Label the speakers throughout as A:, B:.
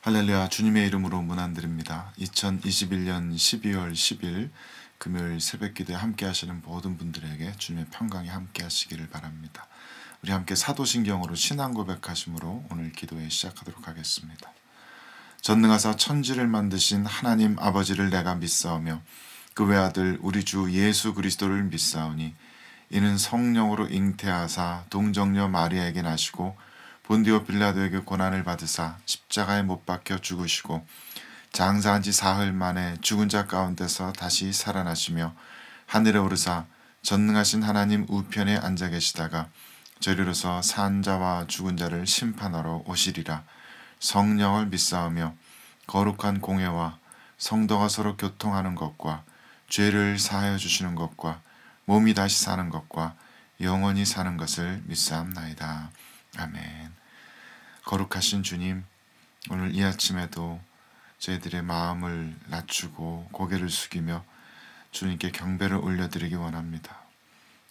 A: 할렐루야. 주님의 이름으로 문안드립니다. 2021년 12월 10일 금요일 새벽기도에 함께 하시는 모든 분들에게 주님의 평강이 함께 하시기를 바랍니다. 우리 함께 사도신경으로 신앙 고백하심으로 오늘 기도회 시작하도록 하겠습니다. 전능하사 천지를 만드신 하나님 아버지를 내가 믿사오며 그 외아들 우리 주 예수 그리스도를 믿사오니 이는 성령으로 잉태하사 동정녀 마리아에게 나시고 본디오 빌라도에게 고난을 받으사 십자가에 못 박혀 죽으시고 장사한 지 사흘 만에 죽은 자 가운데서 다시 살아나시며 하늘에 오르사 전능하신 하나님 우편에 앉아 계시다가 저리로서 산 자와 죽은 자를 심판하러 오시리라. 성령을 믿사오며 거룩한 공회와 성도가 서로 교통하는 것과 죄를 사하여 주시는 것과 몸이 다시 사는 것과 영원히 사는 것을 믿사옵나이다. 아멘. 거룩하신 주님, 오늘 이 아침에도 저희들의 마음을 낮추고 고개를 숙이며 주님께 경배를 올려드리기 원합니다.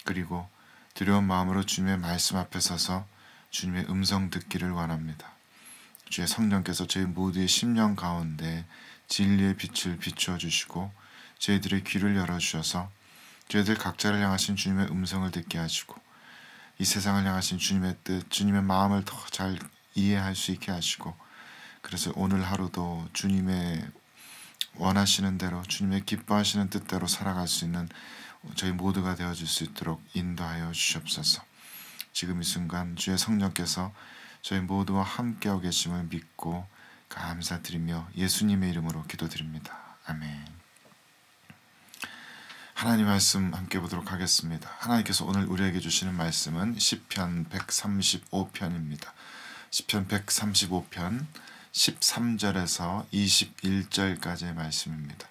A: 그리고 두려운 마음으로 주님의 말씀 앞에 서서 주님의 음성 듣기를 원합니다. 주의 성령께서 저희 모두의 심령 가운데 진리의 빛을 비추어 주시고 저희들의 귀를 열어주셔서 저희들 각자를 향하신 주님의 음성을 듣게 하시고 이 세상을 향하신 주님의 뜻, 주님의 마음을 더 잘 이해할 수 있게 하시고 그래서 오늘 하루도 주님의 원하시는 대로 주님의 기뻐하시는 뜻대로 살아갈 수 있는 저희 모두가 되어줄 수 있도록 인도하여 주시옵소서. 지금 이 순간 주의 성령께서 저희 모두와 함께하고 계심을 믿고 감사드리며 예수님의 이름으로 기도드립니다. 아멘. 하나님 말씀 함께 보도록 하겠습니다. 하나님께서 오늘 우리에게 주시는 말씀은 시편 135편입니다. 시편 135편 13절에서 21절까지의 말씀입니다.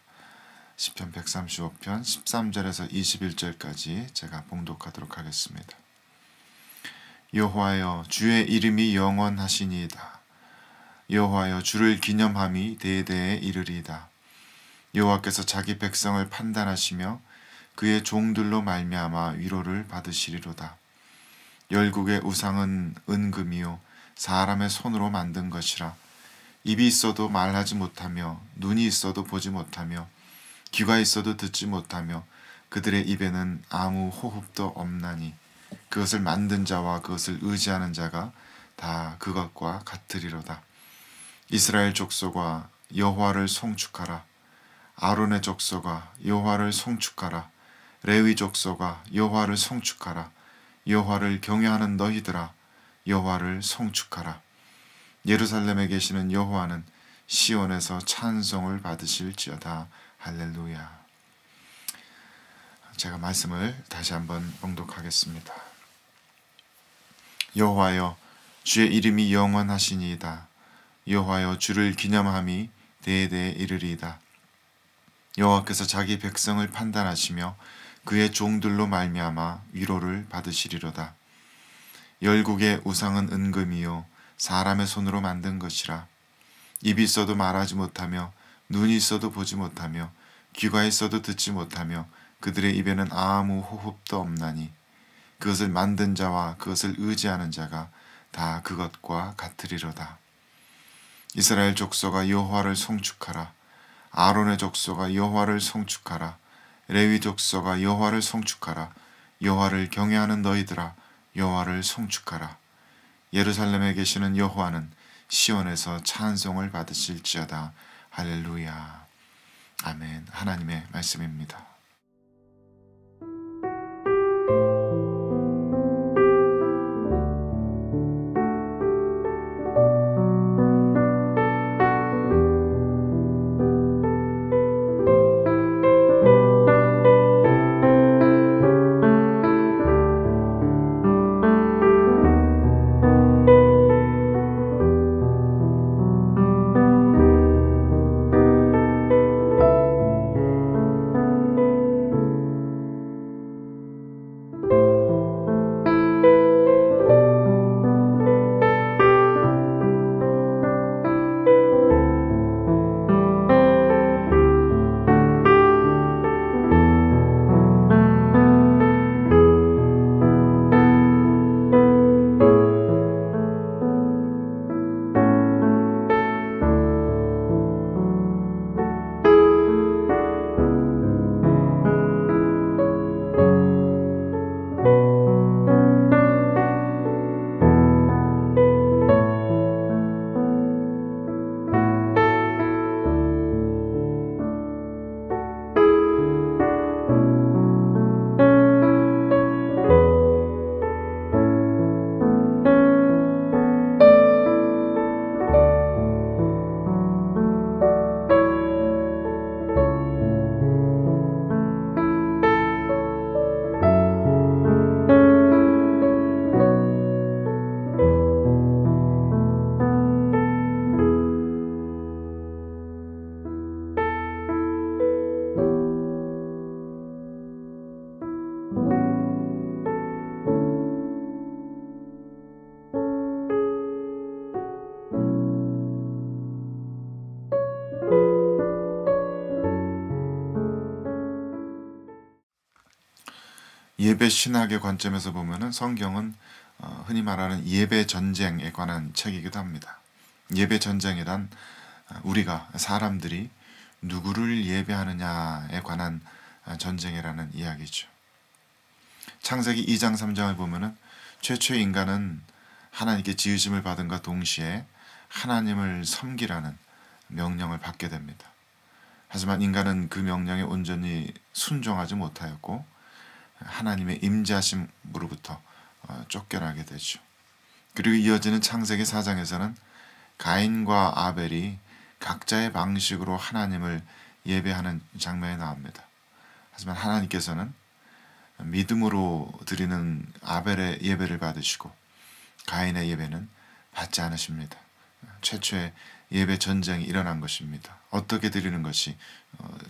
A: 시편 135편 13절에서 21절까지 제가 봉독하도록 하겠습니다. 여호와여, 주의 이름이 영원하시니이다. 여호와여, 주를 기념함이 대대에 이르리이다. 여호와께서 자기 백성을 판단하시며 그의 종들로 말미암아 위로를 받으시리로다. 열국의 우상은 은금이요 사람의 손으로 만든 것이라. 입이 있어도 말하지 못하며 눈이 있어도 보지 못하며 귀가 있어도 듣지 못하며 그들의 입에는 아무 호흡도 없나니 그것을 만든 자와 그것을 의지하는 자가 다 그것과 같으리로다. 이스라엘 족속아, 여호와를 송축하라. 아론의 족속아, 여호와를 송축하라. 레위 족속아, 여호와를 송축하라. 여호와를 경외하는 너희들아, 여호와를 송축하라. 예루살렘에 계시는 여호와는 시온에서 찬송을 받으실지어다. 할렐루야. 제가 말씀을 다시 한번 봉독하겠습니다. 여호와여, 주의 이름이 영원하시니이다. 여호와여, 주를 기념함이 대대에 이르리이다. 여호와께서 자기 백성을 판단하시며 그의 종들로 말미암아 위로를 받으시리로다. 열국의 우상은 은금이요 사람의 손으로 만든 것이라. 입이 있어도 말하지 못하며 눈이 있어도 보지 못하며 귀가 있어도 듣지 못하며 그들의 입에는 아무 호흡도 없나니 그것을 만든 자와 그것을 의지하는 자가 다 그것과 같으리로다. 이스라엘 족속아, 여호와를 송축하라. 아론의 족속아, 여호와를 송축하라. 레위 족속아, 여호와를 송축하라. 여호와를 경외하는 너희들아, 여호와를 송축하라. 예루살렘에 계시는 여호와는 시온에서 찬송을 받으실지어다. 할렐루야. 아멘. 하나님의 말씀입니다. 예배 신학의 관점에서 보면은 성경은 흔히 말하는 예배 전쟁에 관한 책이기도 합니다. 예배 전쟁이란 우리가 사람들이 누구를 예배하느냐에 관한 전쟁이라는 이야기죠. 창세기 2장 3장을 보면은 최초의 인간은 하나님께 지으심을 받은과 동시에 하나님을 섬기라는 명령을 받게 됩니다. 하지만 인간은 그 명령에 온전히 순종하지 못하였고 하나님의 임재하심으로부터 쫓겨나게 되죠. 그리고 이어지는 창세기 4장에서는 가인과 아벨이 각자의 방식으로 하나님을 예배하는 장면이 나옵니다. 하지만 하나님께서는 믿음으로 드리는 아벨의 예배를 받으시고 가인의 예배는 받지 않으십니다. 최초의 예배 전쟁이 일어난 것입니다. 어떻게 드리는 것이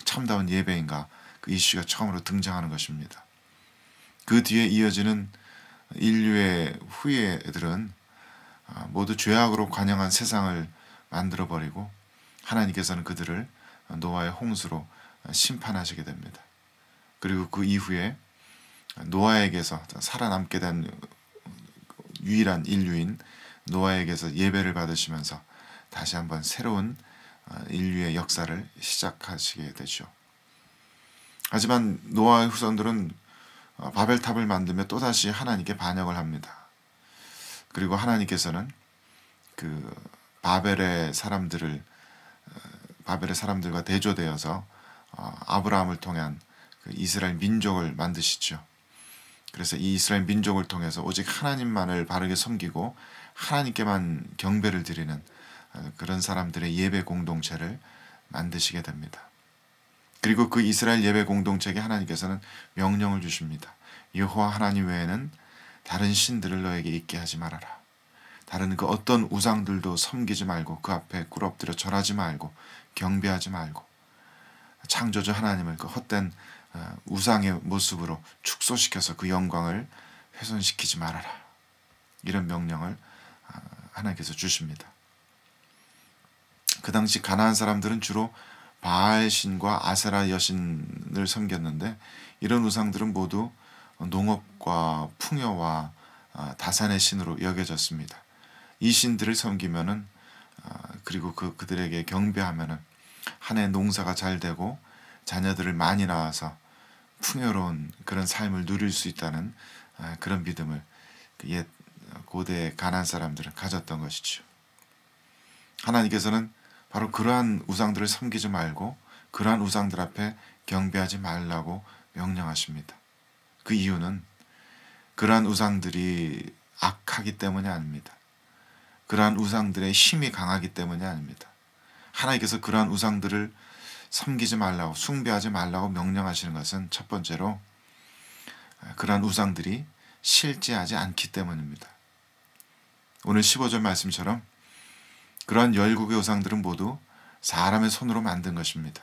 A: 참다운 예배인가, 그 이슈가 처음으로 등장하는 것입니다. 그 뒤에 이어지는 인류의 후예들은 모두 죄악으로 관영한 세상을 만들어버리고 하나님께서는 그들을 노아의 홍수로 심판하시게 됩니다. 그리고 그 이후에 노아에게서 살아남게 된 유일한 인류인 노아에게서 예배를 받으시면서 다시 한번 새로운 인류의 역사를 시작하시게 되죠. 하지만 노아의 후손들은 바벨탑을 만들며 또다시 하나님께 반역을 합니다. 그리고 하나님께서는 그 바벨의 사람들과 대조되어서 아브라함을 통한 그 이스라엘 민족을 만드시죠. 그래서 이 이스라엘 민족을 통해서 오직 하나님만을 바르게 섬기고 하나님께만 경배를 드리는 그런 사람들의 예배 공동체를 만드시게 됩니다. 그리고 그 이스라엘 예배 공동체에게 하나님께서는 명령을 주십니다. 여호와 하나님 외에는 다른 신들을 너에게 있게 하지 말아라. 다른 그 어떤 우상들도 섬기지 말고 그 앞에 꿇 엎드려 절하지 말고 경배하지 말고 창조주 하나님을 그 헛된 우상의 모습으로 축소시켜서 그 영광을 훼손시키지 말아라. 이런 명령을 하나님께서 주십니다. 그 당시 가나안 사람들은 주로 바알 신과 아세라 여신을 섬겼는데 이런 우상들은 모두 농업과 풍요와 다산의 신으로 여겨졌습니다. 이 신들을 섬기면은 그리고 그들에게 경배하면은 한 해 농사가 잘 되고 자녀들을 많이 낳아서 풍요로운 그런 삶을 누릴 수 있다는 그런 믿음을 옛 고대 가나안 사람들은 가졌던 것이죠. 하나님께서는 바로 그러한 우상들을 섬기지 말고 그러한 우상들 앞에 경배하지 말라고 명령하십니다. 그 이유는 그러한 우상들이 악하기 때문이 아닙니다. 그러한 우상들의 힘이 강하기 때문이 아닙니다. 하나님께서 그러한 우상들을 섬기지 말라고 숭배하지 말라고 명령하시는 것은 첫 번째로 그러한 우상들이 실제하지 않기 때문입니다. 오늘 15절 말씀처럼 그러한 열국의 우상들은 모두 사람의 손으로 만든 것입니다.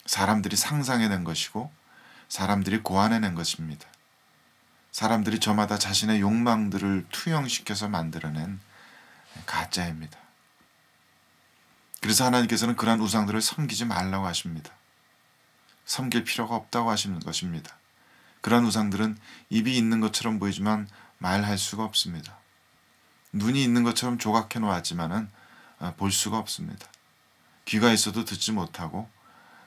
A: 사람들이 상상해낸 것이고 사람들이 고안해낸 것입니다. 사람들이 저마다 자신의 욕망들을 투영시켜서 만들어낸 가짜입니다. 그래서 하나님께서는 그러한 우상들을 섬기지 말라고 하십니다. 섬길 필요가 없다고 하시는 것입니다. 그러한 우상들은 입이 있는 것처럼 보이지만 말할 수가 없습니다. 눈이 있는 것처럼 조각해 놓았지만은 볼 수가 없습니다. 귀가 있어도 듣지 못하고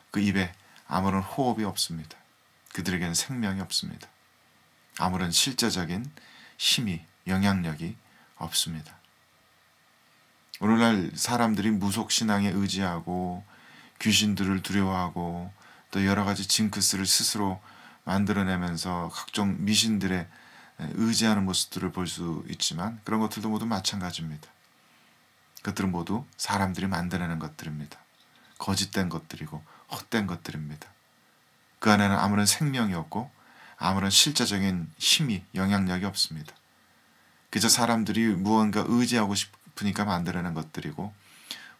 A: 그 입에 아무런 호흡이 없습니다. 그들에게는 생명이 없습니다. 아무런 실제적인 힘이, 영향력이 없습니다. 오늘날 사람들이 무속신앙에 의지하고 귀신들을 두려워하고 또 여러 가지 징크스를 스스로 만들어내면서 각종 미신들의 의지하는 모습들을 볼 수 있지만 그런 것들도 모두 마찬가지입니다. 그것들은 모두 사람들이 만들어내는 것들입니다. 거짓된 것들이고 헛된 것들입니다. 그 안에는 아무런 생명이 없고 아무런 실제적인 힘이 영향력이 없습니다. 그저 사람들이 무언가 의지하고 싶으니까 만들어내는 것들이고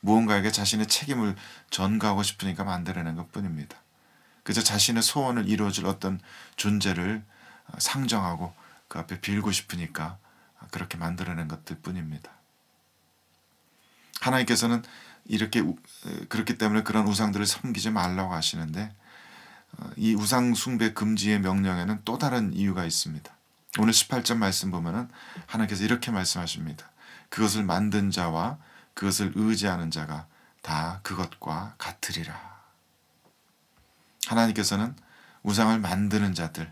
A: 무언가에게 자신의 책임을 전가하고 싶으니까 만들어내는 것뿐입니다. 그저 자신의 소원을 이루어줄 어떤 존재를 상정하고 그 앞에 빌고 싶으니까 그렇게 만들어낸 것들 뿐입니다. 하나님께서는 그렇기 때문에 그런 우상들을 섬기지 말라고 하시는데 이 우상 숭배 금지의 명령에는 또 다른 이유가 있습니다. 오늘 18절 말씀 보면은 하나님께서 이렇게 말씀하십니다. 그것을 만든 자와 그것을 의지하는 자가 다 그것과 같으리라. 하나님께서는 우상을 만드는 자들,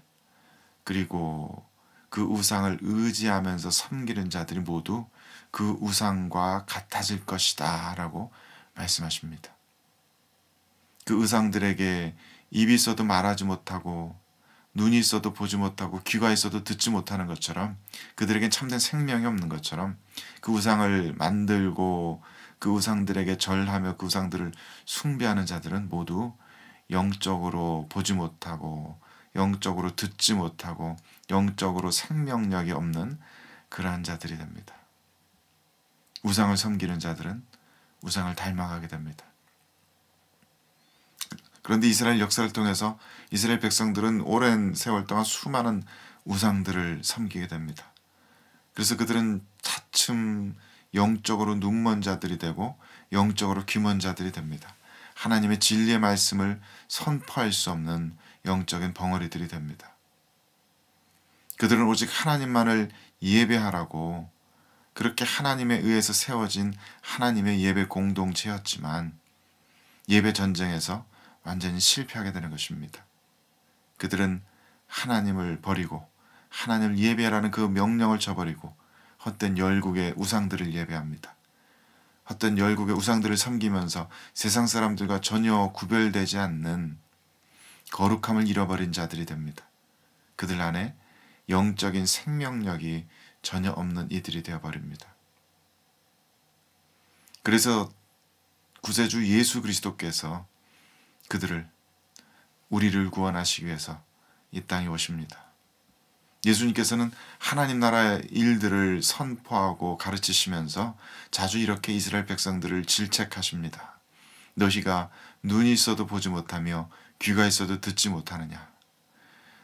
A: 그리고 그 우상을 의지하면서 섬기는 자들이 모두 그 우상과 같아질 것이다 라고 말씀하십니다. 그 우상들에게 입이 있어도 말하지 못하고 눈이 있어도 보지 못하고 귀가 있어도 듣지 못하는 것처럼, 그들에겐 참된 생명이 없는 것처럼, 그 우상을 만들고 그 우상들에게 절하며 그 우상들을 숭배하는 자들은 모두 영적으로 보지 못하고 영적으로 듣지 못하고 영적으로 생명력이 없는 그러한 자들이 됩니다. 우상을 섬기는 자들은 우상을 닮아가게 됩니다. 그런데 이스라엘 역사를 통해서 이스라엘 백성들은 오랜 세월 동안 수많은 우상들을 섬기게 됩니다. 그래서 그들은 차츰 영적으로 눈먼 자들이 되고 영적으로 귀먼 자들이 됩니다. 하나님의 진리의 말씀을 선포할 수 없는 영적인 벙어리들이 됩니다. 그들은 오직 하나님만을 예배하라고 그렇게 하나님에 의해서 세워진 하나님의 예배 공동체였지만 예배 전쟁에서 완전히 실패하게 되는 것입니다. 그들은 하나님을 버리고 하나님을 예배하라는 그 명령을 저버리고 헛된 열국의 우상들을 예배합니다. 헛된 열국의 우상들을 섬기면서 세상 사람들과 전혀 구별되지 않는 거룩함을 잃어버린 자들이 됩니다. 그들 안에 영적인 생명력이 전혀 없는 이들이 되어버립니다. 그래서 구세주 예수 그리스도께서 그들을, 우리를 구원하시기 위해서 이 땅에 오십니다. 예수님께서는 하나님 나라의 일들을 선포하고 가르치시면서 자주 이렇게 이스라엘 백성들을 질책하십니다. 너희가 눈이 있어도 보지 못하며 귀가 있어도 듣지 못하느냐.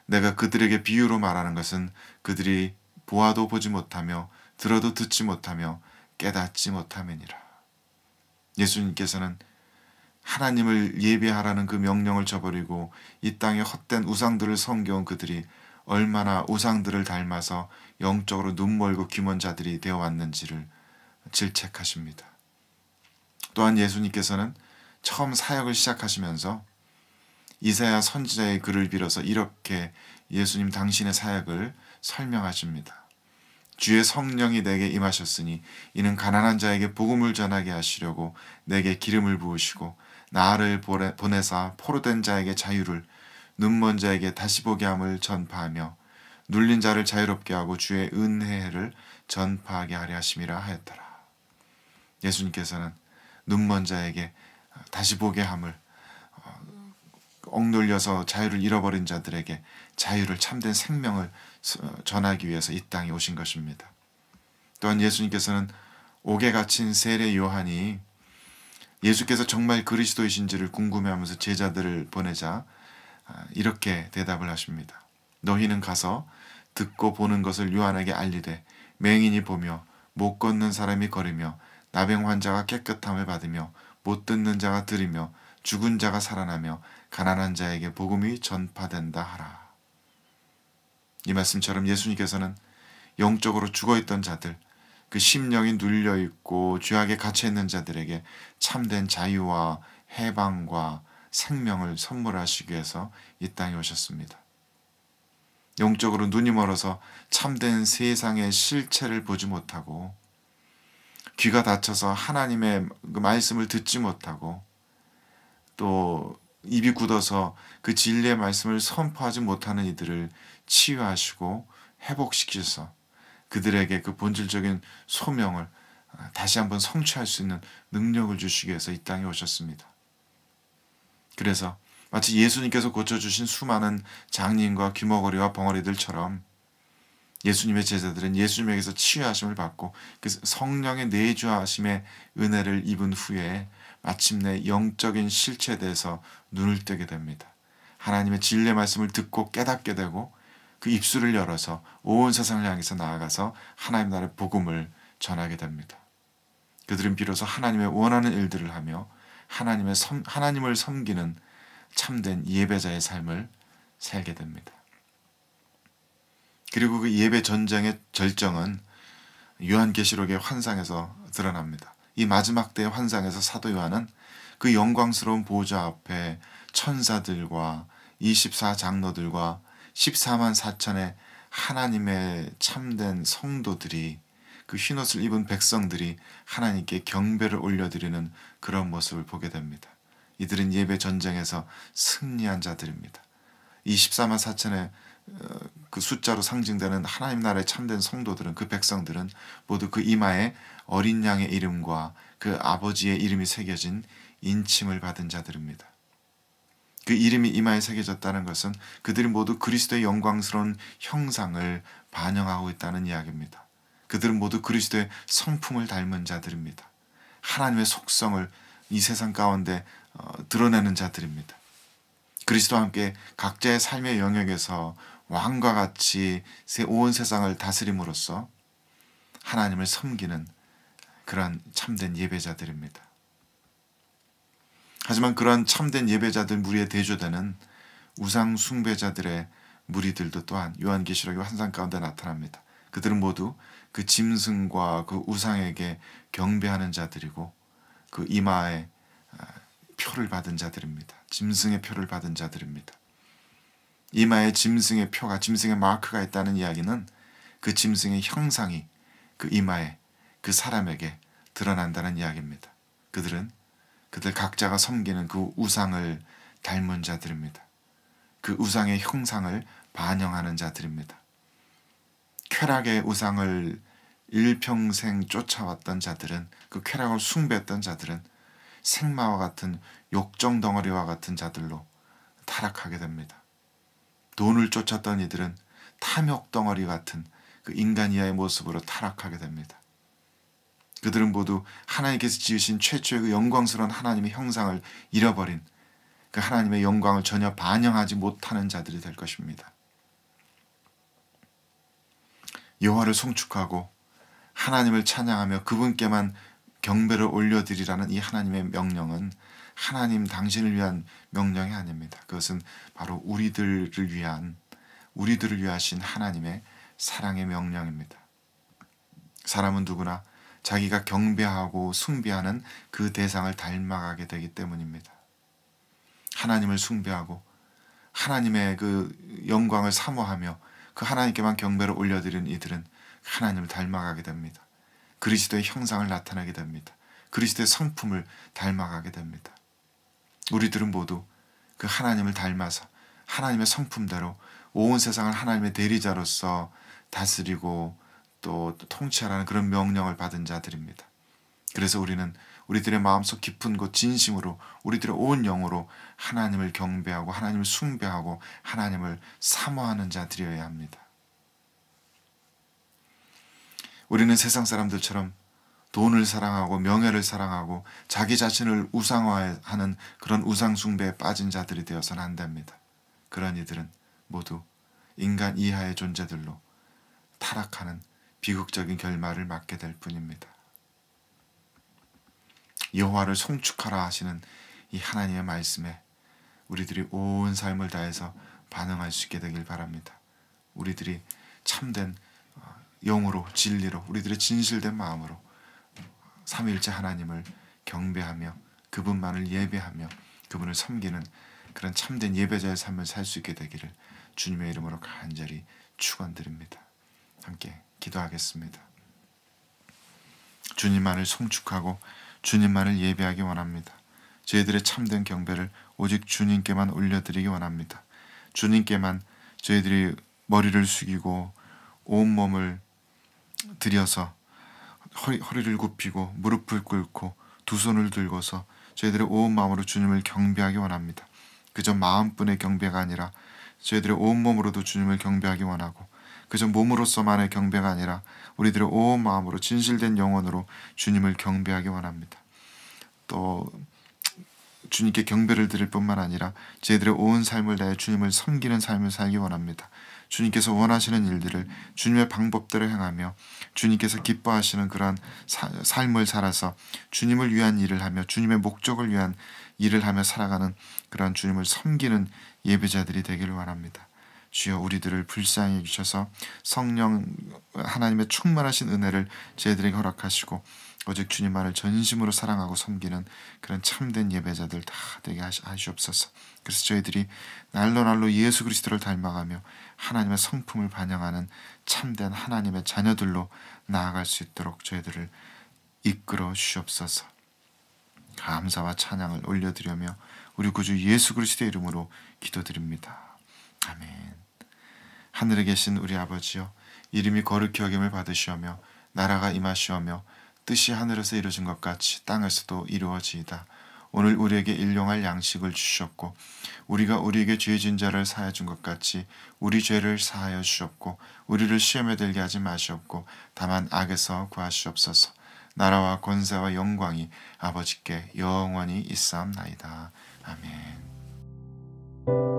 A: 내가 그들에게 비유로 말하는 것은 그들이 보아도 보지 못하며 들어도 듣지 못하며 깨닫지 못함이니라. 예수님께서는 하나님을 예배하라는 그 명령을 저버리고 이 땅에 헛된 우상들을 섬겨온 그들이 얼마나 우상들을 닮아서 영적으로 눈멀고 귀먼 자들이 되어 왔는지를 질책하십니다. 또한 예수님께서는 처음 사역을 시작하시면서 이사야 선지자의 글을 빌어서 이렇게 예수님 당신의 사역을 설명하십니다. 주의 성령이 내게 임하셨으니 이는 가난한 자에게 복음을 전하게 하시려고 내게 기름을 부으시고 나를 보내사 포로된 자에게 자유를, 눈먼 자에게 다시 보게 함을 전파하며 눌린 자를 자유롭게 하고 주의 은혜를 전파하게 하려 하심이라 하였더라. 예수님께서는 눈먼 자에게 다시 보게 함을, 억눌려서 자유를 잃어버린 자들에게 자유를, 참된 생명을 전하기 위해서 이 땅에 오신 것입니다. 또한 예수님께서는 옥에 갇힌 세례 요한이 예수께서 정말 그리스도이신지를 궁금해하면서 제자들을 보내자 이렇게 대답을 하십니다. 너희는 가서 듣고 보는 것을 요한에게 알리되 맹인이 보며 못 걷는 사람이 걸으며 나병 환자가 깨끗함을 받으며 못 듣는 자가 들으며 죽은 자가 살아나며 가난한 자에게 복음이 전파된다 하라. 이 말씀처럼 예수님께서는 영적으로 죽어있던 자들, 그 심령이 눌려있고 죄악에 갇혀있는 자들에게 참된 자유와 해방과 생명을 선물하시기 위해서 이 땅에 오셨습니다. 영적으로 눈이 멀어서 참된 세상의 실체를 보지 못하고 귀가 닫혀서 하나님의 그 말씀을 듣지 못하고 또 입이 굳어서 그 진리의 말씀을 선포하지 못하는 이들을 치유하시고 회복시키셔서 그들에게 그 본질적인 소명을 다시 한번 성취할 수 있는 능력을 주시기 위해서 이 땅에 오셨습니다. 그래서 마치 예수님께서 고쳐주신 수많은 장님과 귀머거리와 벙어리들처럼 예수님의 제자들은 예수님에게서 치유하심을 받고 그 성령의 내주하심의 은혜를 입은 후에 마침내 영적인 실체에 대해서 눈을 뜨게 됩니다. 하나님의 진리의 말씀을 듣고 깨닫게 되고 그 입술을 열어서 온 세상을 향해서 나아가서 하나님 나라의 복음을 전하게 됩니다. 그들은 비로소 하나님의 원하는 일들을 하며 하나님을 섬기는 참된 예배자의 삶을 살게 됩니다. 그리고 그 예배 전쟁의 절정은 요한계시록의 환상에서 드러납니다. 이 마지막 때의 환상에서 사도 요한은 그 영광스러운 보좌 앞에 천사들과 24장로들과 14만 4천의 하나님의 참된 성도들이, 그 흰옷을 입은 백성들이 하나님께 경배를 올려드리는 그런 모습을 보게 됩니다. 이들은 예배 전쟁에서 승리한 자들입니다. 이 14만 4천의 그 숫자로 상징되는 하나님 나라의 참된 성도들은, 그 백성들은 모두 그 이마에 어린 양의 이름과 그 아버지의 이름이 새겨진 인침을 받은 자들입니다. 그 이름이 이마에 새겨졌다는 것은 그들이 모두 그리스도의 영광스러운 형상을 반영하고 있다는 이야기입니다. 그들은 모두 그리스도의 성품을 닮은 자들입니다. 하나님의 속성을 이 세상 가운데 드러내는 자들입니다. 그리스도와 함께 각자의 삶의 영역에서 왕과 같이 온 세상을 다스림으로써 하나님을 섬기는 그러한 참된 예배자들입니다. 하지만 그러한 참된 예배자들 무리에 대조되는 우상 숭배자들의 무리들도 또한 요한계시록의 환상 가운데 나타납니다. 그들은 모두 그 짐승과 그 우상에게 경배하는 자들이고 그 이마에 표를 받은 자들입니다. 짐승의 표를 받은 자들입니다. 이마에 짐승의 표가, 짐승의 마크가 있다는 이야기는 그 짐승의 형상이 그 이마에 그 사람에게 드러난다는 이야기입니다. 그들 각자가 섬기는 그 우상을 닮은 자들입니다. 그 우상의 형상을 반영하는 자들입니다. 쾌락의 우상을 일평생 쫓아왔던 자들은, 그 쾌락을 숭배했던 자들은 생마와 같은 욕정 덩어리와 같은 자들로 타락하게 됩니다. 돈을 쫓았던 이들은 탐욕 덩어리 같은 그 인간 이하의 모습으로 타락하게 됩니다. 그들은 모두 하나님께서 지으신 최초의 그 영광스러운 하나님의 형상을 잃어버린, 그 하나님의 영광을 전혀 반영하지 못하는 자들이 될 것입니다. 여호와를 송축하고 하나님을 찬양하며 그분께만 경배를 올려드리라는 이 하나님의 명령은 하나님 당신을 위한 명령이 아닙니다. 그것은 바로 우리들을 위하신 하나님의 사랑의 명령입니다. 사람은 누구나 자기가 경배하고 숭배하는 그 대상을 닮아가게 되기 때문입니다. 하나님을 숭배하고 하나님의 그 영광을 사모하며 그 하나님께만 경배를 올려드리는 이들은 하나님을 닮아가게 됩니다. 그리스도의 형상을 나타내게 됩니다. 그리스도의 성품을 닮아가게 됩니다. 우리들은 모두 그 하나님을 닮아서 하나님의 성품대로 온 세상을 하나님의 대리자로서 다스리고 또 통치하라는 그런 명령을 받은 자들입니다. 그래서 우리는 우리들의 마음속 깊은 곳 진심으로 우리들의 온 영으로 하나님을 경배하고 하나님을 숭배하고 하나님을 사모하는 자들이어야 합니다. 우리는 세상 사람들처럼 돈을 사랑하고 명예를 사랑하고 자기 자신을 우상화하는 그런 우상 숭배에 빠진 자들이 되어서는 안 됩니다. 그런 이들은 모두 인간 이하의 존재들로 타락하는 비극적인 결말을 맞게 될 뿐입니다. 여호와를 송축하라 하시는 이 하나님의 말씀에 우리들이 온 삶을 다해서 반응할 수 있게 되길 바랍니다. 우리들이 참된 영으로 진리로 우리들의 진실된 마음으로 삼위일체 하나님을 경배하며 그분만을 예배하며 그분을 섬기는 그런 참된 예배자의 삶을 살 수 있게 되기를 주님의 이름으로 간절히 축원드립니다. 함께 기도하겠습니다. 주님만을 송축하고 주님만을 예배하기 원합니다. 저희들의 참된 경배를 오직 주님께만 올려드리기 원합니다. 주님께만 저희들이 머리를 숙이고 온몸을 들여서 허리를 굽히고 무릎을 꿇고 두 손을 들고서 저희들의 온 마음으로 주님을 경배하기 원합니다. 그저 마음뿐의 경배가 아니라 저희들의 온몸으로도 주님을 경배하기 원하고 그저 몸으로서만의 경배가 아니라 우리들의 온 마음으로 진실된 영혼으로 주님을 경배하기 원합니다. 또 주님께 경배를 드릴 뿐만 아니라 저희들의 온 삶을 다해 주님을 섬기는 삶을 살기 원합니다. 주님께서 원하시는 일들을 주님의 방법대로 행하며 주님께서 기뻐하시는 그러한 삶을 살아서 주님을 위한 일을 하며 주님의 목적을 위한 일을 하며 살아가는 그러한 주님을 섬기는 예배자들이 되기를 원합니다. 주여, 우리들을 불쌍히 여기셔서 성령 하나님의 충만하신 은혜를 저희들에게 허락하시고 오직 주님만을 전심으로 사랑하고 섬기는 그런 참된 예배자들 다 되게 하시옵소서. 그래서 저희들이 날로 예수 그리스도를 닮아가며 하나님의 성품을 반영하는 참된 하나님의 자녀들로 나아갈 수 있도록 저희들을 이끌어 주시옵소서. 감사와 찬양을 올려드리며 우리 구주 예수 그리스도의 이름으로 기도드립니다. 아멘. 하늘에 계신 우리 아버지여, 이름이 거룩히 여김을 받으시오며 나라가 임하시오며 뜻이 하늘에서 이루어진 것 같이 땅에서도 이루어지이다. 오늘 우리에게 일용할 양식을 주셨고 우리가 우리에게 죄진 자를 사하여 준 것 같이 우리 죄를 사하여 주셨고 우리를 시험에 들게 하지 마시옵고 다만 악에서 구하시옵소서. 나라와 권세와 영광이 아버지께 영원히 있사옵나이다. 아멘.